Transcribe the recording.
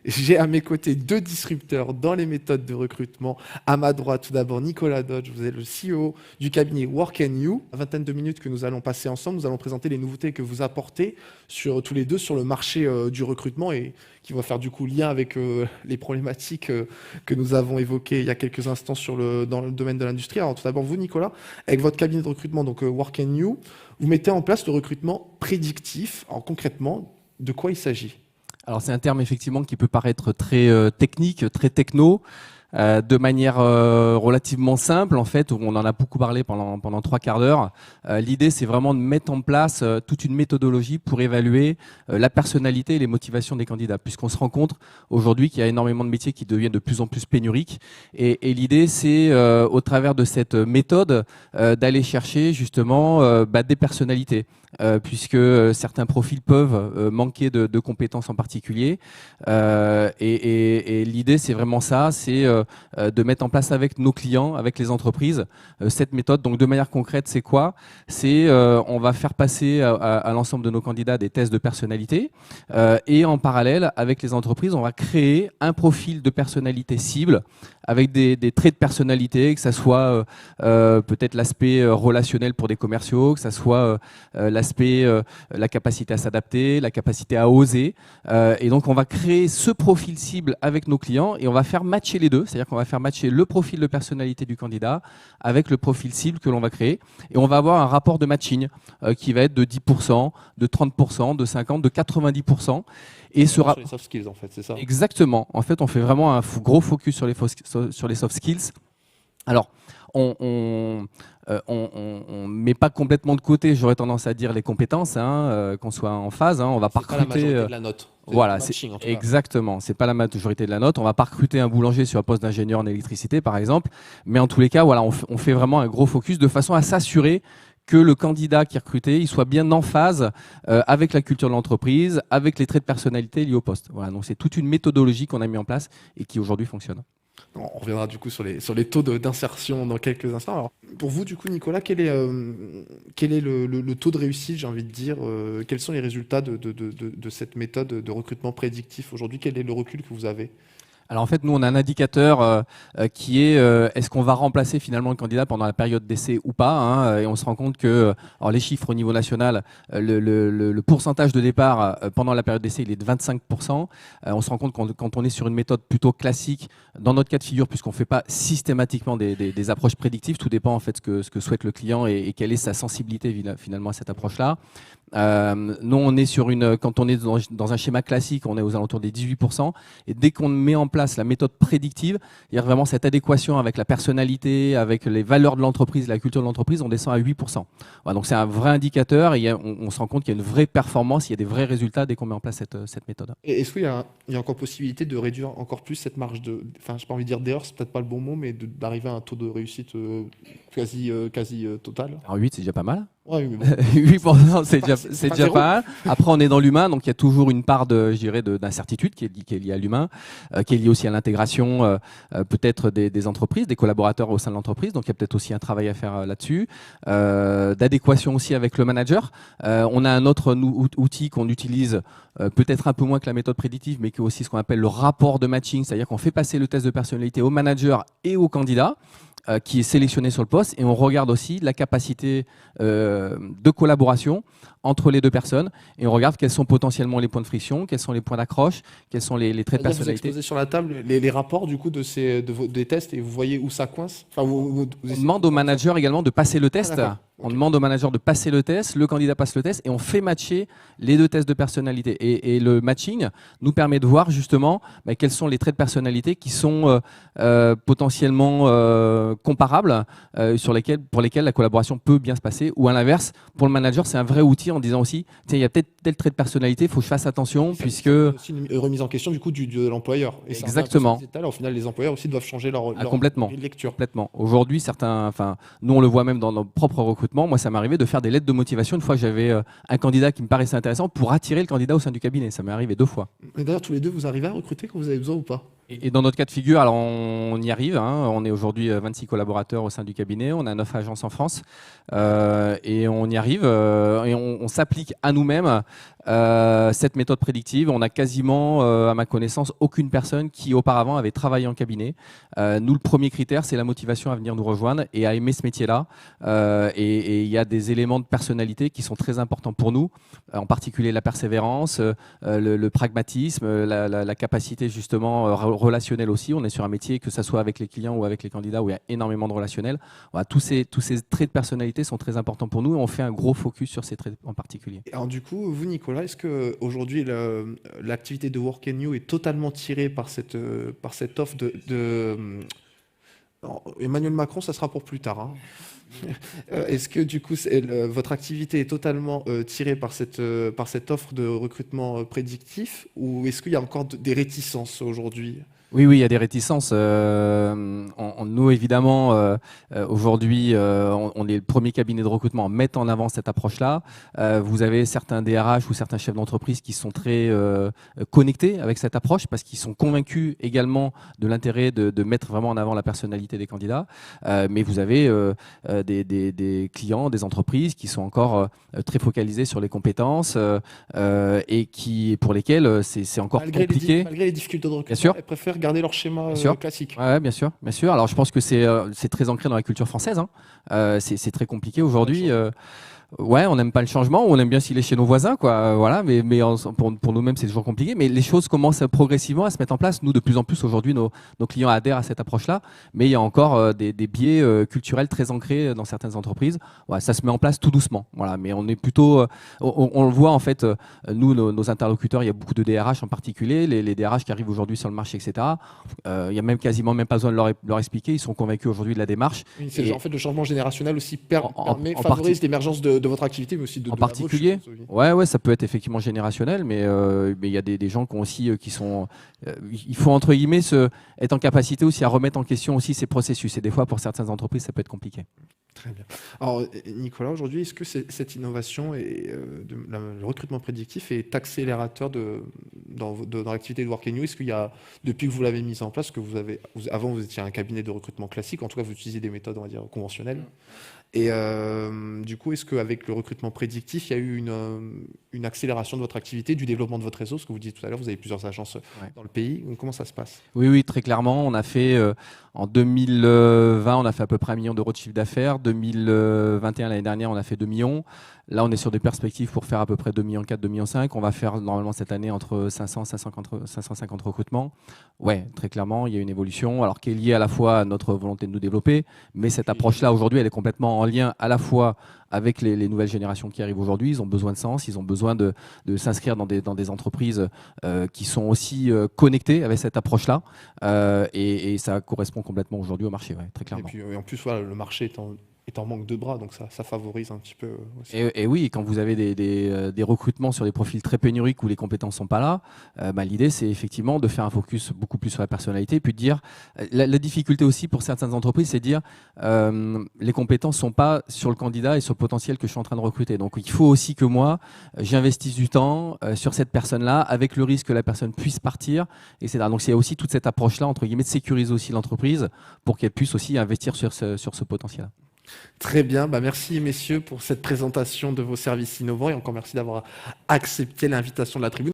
J'ai à mes côtés deux disrupteurs dans les méthodes de recrutement. À ma droite, tout d'abord, Nicolas Dodge, vous êtes le CEO du cabinet Work & You. La vingtaine de minutes que nous allons passer ensemble, nous allons présenter les nouveautés que vous apportez tous les deux sur le marché du recrutement et qui va faire du coup lien avec les problématiques que nous avons évoquées il y a quelques instants dans le domaine de l'industrie. Alors tout d'abord, vous, Nicolas, avec votre cabinet de recrutement, donc Work & You, vous mettez en place le recrutement prédictif. Alors concrètement, de quoi il s'agit ? Alors c'est un terme effectivement qui peut paraître très technique, très techno, de manière relativement simple en fait, où on en a beaucoup parlé pendant 3/4 d'heure. L'idée c'est vraiment de mettre en place toute une méthodologie pour évaluer la personnalité et les motivations des candidats, puisqu'on se rend compte aujourd'hui qu'il y a énormément de métiers qui deviennent de plus en plus pénuriques. Et l'idée c'est au travers de cette méthode d'aller chercher justement des personnalités. Puisque certains profils peuvent manquer de compétences en particulier. Et l'idée, c'est vraiment ça, c'est de mettre en place avec nos clients, avec les entreprises, cette méthode. Donc de manière concrète, c'est quoi ? C'est on va faire passer à l'ensemble de nos candidats des tests de personnalité et en parallèle, avec les entreprises, on va créer un profil de personnalité cible avec des traits de personnalité, que ça soit peut-être l'aspect relationnel pour des commerciaux, que ça soit l'aspect, la capacité à s'adapter, la capacité à oser. Et donc, on va créer ce profil cible avec nos clients et on va faire matcher les deux. C'est-à-dire qu'on va faire matcher le profil de personnalité du candidat avec le profil cible que l'on va créer. Et on va avoir un rapport de matching qui va être de 10%, de 30%, de 50%, de 90%. Et sur les soft skills, en fait, c'est ça ? Exactement. En fait, on fait vraiment un gros focus sur les soft skills. Alors, on met pas complètement de côté, j'aurais tendance à dire, les compétences, qu'on soit en phase. On va pas recruter. Pas la majorité de la note. Voilà, exactement. C'est pas la majorité de la note. On va pas recruter un boulanger sur un poste d'ingénieur en électricité, par exemple. Mais en tous les cas, voilà, on fait vraiment un gros focus de façon à s'assurer que le candidat qui est recruté, il soit bien en phase avec la culture de l'entreprise, avec les traits de personnalité liés au poste. Voilà, donc c'est toute une méthodologie qu'on a mis en place et qui aujourd'hui fonctionne. On reviendra du coup sur les taux d'insertion dans quelques instants. Alors, pour vous, du coup, Nicolas, quel est le taux de réussite, j'ai envie de dire quels sont les résultats de cette méthode de recrutement prédictif aujourd'hui ? Quel est le recul que vous avez ? Alors en fait, nous, on a un indicateur qui est est-ce qu'on va remplacer finalement le candidat pendant la période d'essai ou pas, et on se rend compte que, alors les chiffres au niveau national, le pourcentage de départ pendant la période d'essai, il est de 25%. On se rend compte quand on est sur une méthode plutôt classique, dans notre cas de figure, puisqu'on ne fait pas systématiquement des approches prédictives, tout dépend en fait ce que souhaite le client et quelle est sa sensibilité finalement à cette approche-là. Nous, on est quand on est dans un schéma classique, on est aux alentours des 18%. Et dès qu'on met en place la méthode prédictive, c'est-à-dire vraiment cette adéquation avec la personnalité, avec les valeurs de l'entreprise, la culture de l'entreprise, on descend à 8%. Voilà, donc c'est un vrai indicateur et on se rend compte qu'il y a une vraie performance, il y a des vrais résultats dès qu'on met en place cette méthode. Et est-ce qu'il y a encore possibilité de réduire encore plus cette marge enfin, j'ai pas envie de dire d'erreur, c'est peut-être pas le bon mot, mais d'arriver à un taux de réussite quasi total ? Alors 8, c'est déjà pas mal. Ouais, mais bon. 8%, c'est déjà pas mal. Après, on est dans l'humain, donc il y a toujours une part d'incertitude qui est liée à l'humain, qui est liée aussi à l'intégration peut-être des entreprises, des collaborateurs au sein de l'entreprise. Donc il y a peut-être aussi un travail à faire là-dessus, d'adéquation aussi avec le manager. On a un autre outil qu'on utilise peut-être un peu moins que la méthode prédictive, mais qui est aussi ce qu'on appelle le rapport de matching, c'est-à-dire qu'on fait passer le test de personnalité au manager et au candidat, qui est sélectionné sur le poste, et on regarde aussi la capacité de collaboration entre les deux personnes, et on regarde quels sont potentiellement les points de friction, quels sont les points d'accroche, quels sont les traits de personnalité. Vous exposez sur la table les rapports du coup des tests et vous voyez où ça coince. Enfin, on demande au manager également de passer le test. On demande au manager de passer le test, le candidat passe le test et on fait matcher les deux tests de personnalité. Et le matching nous permet de voir justement quels sont les traits de personnalité qui sont potentiellement comparables, pour lesquels la collaboration peut bien se passer. Ou à l'inverse, pour le manager, c'est un vrai outil en disant aussi, il y a peut-être tel trait de personnalité, il faut que je fasse attention, puisque... C'est aussi une remise en question du coup de l'employeur. Et exactement. Au final, les employeurs aussi doivent changer leur complètement. grille de lecture. Complètement. Aujourd'hui, nous on le voit même dans nos propres recrutements. Moi, ça m'arrivait de faire des lettres de motivation une fois que j'avais un candidat qui me paraissait intéressant pour attirer le candidat au sein du cabinet. Ça m'est arrivé 2 fois. Et d'ailleurs, tous les deux, vous arrivez à recruter quand vous avez besoin ou pas ? Et dans notre cas de figure, alors on y arrive, hein. On est aujourd'hui 26 collaborateurs au sein du cabinet, on a 9 agences en France et on y arrive et on s'applique à nous-mêmes cette méthode prédictive. On a quasiment, à ma connaissance, aucune personne qui auparavant avait travaillé en cabinet. Nous, le premier critère, c'est la motivation à venir nous rejoindre et à aimer ce métier-là. Et il y a des éléments de personnalité qui sont très importants pour nous, en particulier la persévérance, le pragmatisme, la capacité justement relationnelle aussi. On est sur un métier, que ce soit avec les clients ou avec les candidats, où il y a énormément de relationnel. Voilà, tous ces traits de personnalité sont très importants pour nous et on fait un gros focus sur ces traits en particulier. Alors du coup, vous Nicolas, est-ce que aujourd'hui l'activité de Work and You est totalement tirée par cette offre non, Emmanuel Macron, ça sera pour plus tard, hein. Est-ce que du coup, votre activité est totalement tirée par cette offre de recrutement prédictif, ou est-ce qu'il y a encore des réticences aujourd'hui? Oui, oui, il y a des réticences. Nous, évidemment, aujourd'hui, on est le premier cabinet de recrutement à mettre en avant cette approche-là. Vous avez certains DRH ou certains chefs d'entreprise qui sont très connectés avec cette approche parce qu'ils sont convaincus également de l'intérêt de mettre vraiment en avant la personnalité des candidats. Mais vous avez des clients, des entreprises qui sont encore très focalisés sur les compétences et pour lesquels c'est encore compliqué. Malgré les difficultés de Bien recrutement, sûr. elles préfèrent garder leur schéma classique. Ouais, bien sûr, bien sûr. Alors je pense que c'est très ancré dans la culture française, hein. C'est très compliqué aujourd'hui. Ouais, on n'aime pas le changement, on aime bien s'il est chez nos voisins, quoi. Voilà, mais pour nous-mêmes, c'est toujours compliqué. Mais les choses commencent progressivement à se mettre en place. Nous, de plus en plus, aujourd'hui, nos clients adhèrent à cette approche-là. Mais il y a encore des biais culturels très ancrés dans certaines entreprises. Ouais, ça se met en place tout doucement. Voilà, mais on est plutôt, on le voit en fait. Nous, nos interlocuteurs, il y a beaucoup de DRH en particulier, les DRH qui arrivent aujourd'hui sur le marché, etc. Il y a même quasiment même pas besoin de leur expliquer. Ils sont convaincus aujourd'hui de la démarche. En fait, le changement générationnel aussi favorise l'émergence de votre activité, mais aussi de en la particulier. vôtre, Ouais, ça peut être effectivement générationnel, mais il y a des gens qui sont. Il faut entre guillemets être en capacité aussi à remettre en question aussi ces processus. Et des fois, pour certaines entreprises, ça peut être compliqué. Très bien. Alors, Nicolas, aujourd'hui, est-ce que cette innovation et le recrutement prédictif est accélérateur dans l'activité de Work and You? Est-ce qu'il y a, depuis que vous l'avez mise en place, avant vous étiez un cabinet de recrutement classique, en tout cas vous utilisez des méthodes, on va dire, conventionnelles. Et du coup, est-ce qu'avec le recrutement prédictif, il y a eu une accélération de votre activité, du développement de votre réseau? Ce que vous disiez tout à l'heure, vous avez plusieurs agences dans le pays. Comment ça se passe? Oui, très clairement. On a fait, en 2020, on a fait à peu près 1 million d'euros de chiffre d'affaires. 2021, l'année dernière, on a fait 2 millions. Là, on est sur des perspectives pour faire à peu près 2,4 millions, 2,5 millions. On va faire normalement cette année entre 500 et 550 recrutements. Ouais, très clairement, il y a une évolution, alors qui est liée à la fois à notre volonté de nous développer, mais cette approche-là, aujourd'hui, elle est complètement en lien à la fois avec les nouvelles générations qui arrivent aujourd'hui. Ils ont besoin de sens, ils ont besoin de s'inscrire dans des entreprises qui sont aussi connectées avec cette approche-là. Et ça correspond complètement aujourd'hui au marché, ouais, très clairement. Et puis, en plus, voilà, le marché est en manque de bras, donc ça favorise un petit peu aussi. Et oui, quand vous avez des recrutements sur des profils très pénuriques où les compétences ne sont pas là, l'idée c'est effectivement de faire un focus beaucoup plus sur la personnalité, puis de dire, la difficulté aussi pour certaines entreprises, c'est de dire les compétences ne sont pas sur le candidat et sur le potentiel que je suis en train de recruter. Donc il faut aussi que moi, j'investisse du temps sur cette personne-là, avec le risque que la personne puisse partir, etc. Donc il y a aussi toute cette approche-là, entre guillemets, de sécuriser aussi l'entreprise pour qu'elle puisse aussi investir sur ce potentiel. Très bien, merci messieurs pour cette présentation de vos services innovants et encore merci d'avoir accepté l'invitation de la tribune.